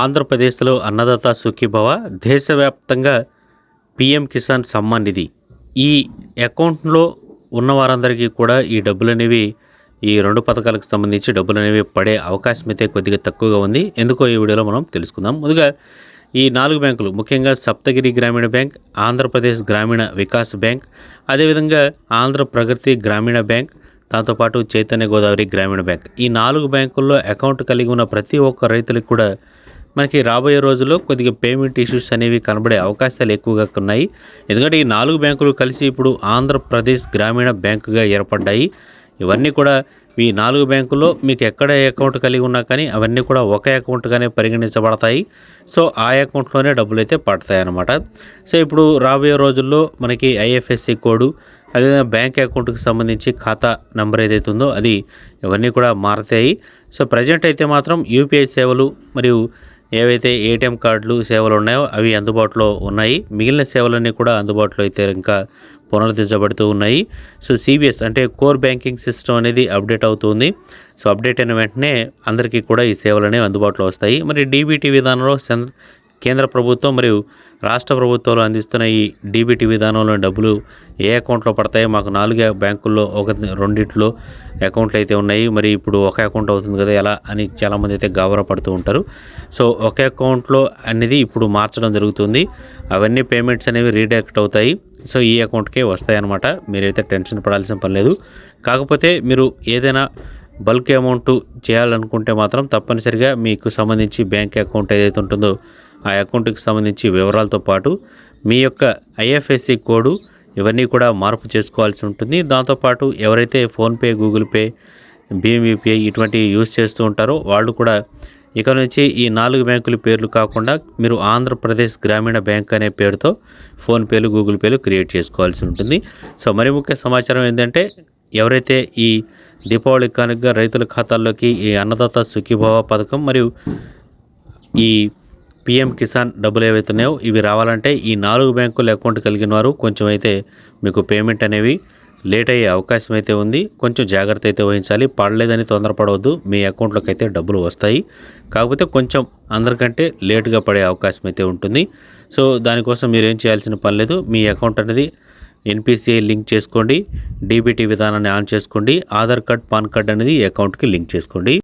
ఆంధ్రప్రదేశ్లో అన్నదాత సుఖీభవ దేశవ్యాప్తంగా పీఎం కిసాన్ సమ్మాన్ నిధి ఈ అకౌంట్లో ఉన్న వారందరికీ కూడా ఈ డబ్బులనేవి ఈ రెండు పథకాలకు సంబంధించి డబ్బులనేవి పడే అవకాశం అయితే కొద్దిగా తక్కువగా ఉంది. ఎందుకో ఈ వీడియోలో మనం తెలుసుకుందాం. ముందుగా ఈ 4 బ్యాంకులు ముఖ్యంగా సప్తగిరి గ్రామీణ బ్యాంక్, ఆంధ్రప్రదేశ్ గ్రామీణ వికాస్ బ్యాంక్, అదేవిధంగా ఆంధ్ర ప్రగతి గ్రామీణ బ్యాంక్, దాంతోపాటు చైతన్య గోదావరి గ్రామీణ బ్యాంక్. ఈ 4 బ్యాంకుల్లో అకౌంట్ కలిగి ఉన్న ప్రతి ఒక్క రైతులకు కూడా మనకి రాబోయే రోజుల్లో కొద్దిగా పేమెంట్ ఇష్యూస్ అనేవి కనబడే అవకాశాలు ఎక్కువగా ఉన్నాయి. ఎందుకంటే ఈ 4 బ్యాంకులు కలిసి ఇప్పుడు ఆంధ్రప్రదేశ్ గ్రామీణ బ్యాంకుగా ఏర్పడ్డాయి. ఇవన్నీ కూడా ఈ 4 బ్యాంకుల్లో మీకు ఎక్కడ అకౌంట్ కలిగి ఉన్నా కానీ అవన్నీ కూడా ఒకే అకౌంట్గానే పరిగణించబడతాయి. సో ఆ అకౌంట్లోనే డబ్బులు అయితే పడతాయి అన్నమాట. సో ఇప్పుడు రాబోయే రోజుల్లో మనకి ఐఎఫ్ఎస్సి కోడ్, అదేవిధంగా బ్యాంక్ అకౌంట్కి సంబంధించి ఖాతా నెంబర్ ఏదైతే ఉందో అది ఇవన్నీ కూడా మారతాయి. సో ప్రజెంట్ అయితే మాత్రం యూపీఐ సేవలు మరియు ఏవైతే ఏటీఎం కార్డులు సేవలు ఉన్నాయో అవి అందుబాటులో ఉన్నాయి. మిగిలిన సేవలన్నీ కూడా అందుబాటులో అయితే ఇంకా పునరుద్ధరించబడుతూ ఉన్నాయి. సో సిబిఎస్ అంటే కోర్ బ్యాంకింగ్ సిస్టమ్ అనేది అప్డేట్ అవుతుంది. సో అప్డేట్ అయిన వెంటనే అందరికీ కూడా ఈ సేవలు అనేవి అందుబాటులో వస్తాయి. మరి డీబీటీ విధానంలో కేంద్ర ప్రభుత్వం మరియు రాష్ట్ర ప్రభుత్వాలు అందిస్తున్న ఈ డీబీటీ విధానంలో డబ్బులు ఏ అకౌంట్లో పడతాయో మాకు 4 బ్యాంకుల్లో రెండిట్లో అకౌంట్లు అయితే ఉన్నాయి. మరి ఇప్పుడు ఒక అకౌంట్ అవుతుంది కదా ఎలా అని చాలామంది అయితే గాబరా పడుతూ ఉంటారు. సో ఒక అకౌంట్లో అనేది ఇప్పుడు మార్చడం జరుగుతుంది. అవన్నీ పేమెంట్స్ అనేవి రీడైరెక్ట్ అవుతాయి. సో ఈ అకౌంట్కే వస్తాయన్నమాట. మీరైతే టెన్షన్ పడాల్సిన పని లేదు. కాకపోతే మీరు ఏదైనా బల్క్ అమౌంట్ చేయాలనుకుంటే మాత్రం తప్పనిసరిగా మీకు సంబంధించి బ్యాంక్ అకౌంట్ ఏదైతే ఉంటుందో ఆ అకౌంట్కి సంబంధించి వివరాలతో పాటు మీ యొక్క ఐఎఫ్ఎస్సి కోడ్ ఇవన్నీ కూడా మార్పు చేసుకోవాల్సి ఉంటుంది. దాంతోపాటు ఎవరైతే ఫోన్పే, గూగుల్ పే, భీమ్ యూపీఐ ఇటువంటి యూజ్ చేస్తూ ఉంటారో వాళ్ళు కూడా ఇక నుంచి ఈ 4 బ్యాంకుల పేర్లు కాకుండా మీరు ఆంధ్రప్రదేశ్ గ్రామీణ బ్యాంక్ అనే పేరుతో ఫోన్పేలు, గూగుల్ పేలు క్రియేట్ చేసుకోవాల్సి ఉంటుంది. సో మరి ముఖ్య సమాచారం ఏంటంటే ఎవరైతే ఈ దీపావళి కానుకగా రైతుల ఖాతాల్లోకి ఈ అన్నదాత సుఖీభవ పథకం మరియు ఈ పీఎం కిసాన్ డబ్బులు ఏవైతే ఉన్నాయో ఇవి రావాలంటే ఈ 4 బ్యాంకుల అకౌంట్ కలిగిన వారు కొంచెం అయితే మీకు పేమెంట్ అనేవి లేట్ అయ్యే అవకాశం అయితే ఉంది. కొంచెం జాగ్రత్త అయితే వహించాలి. పడలేదని తొందరపడవద్దు. మీ అకౌంట్లోకి అయితే డబ్బులు వస్తాయి. కాకపోతే కొంచెం అందరికంటే లేటుగా పడే అవకాశం అయితే ఉంటుంది. సో దానికోసం మీరు ఏం చేయాల్సిన పని లేదు. మీ అకౌంట్ అనేది ఎన్పిసిఐ లింక్ చేసుకోండి. డీబీటీ విధానాన్ని ఆన్ చేసుకోండి. ఆధార్ కార్డ్, పాన్ కార్డ్ అనేది ఈ అకౌంట్కి లింక్ చేసుకోండి.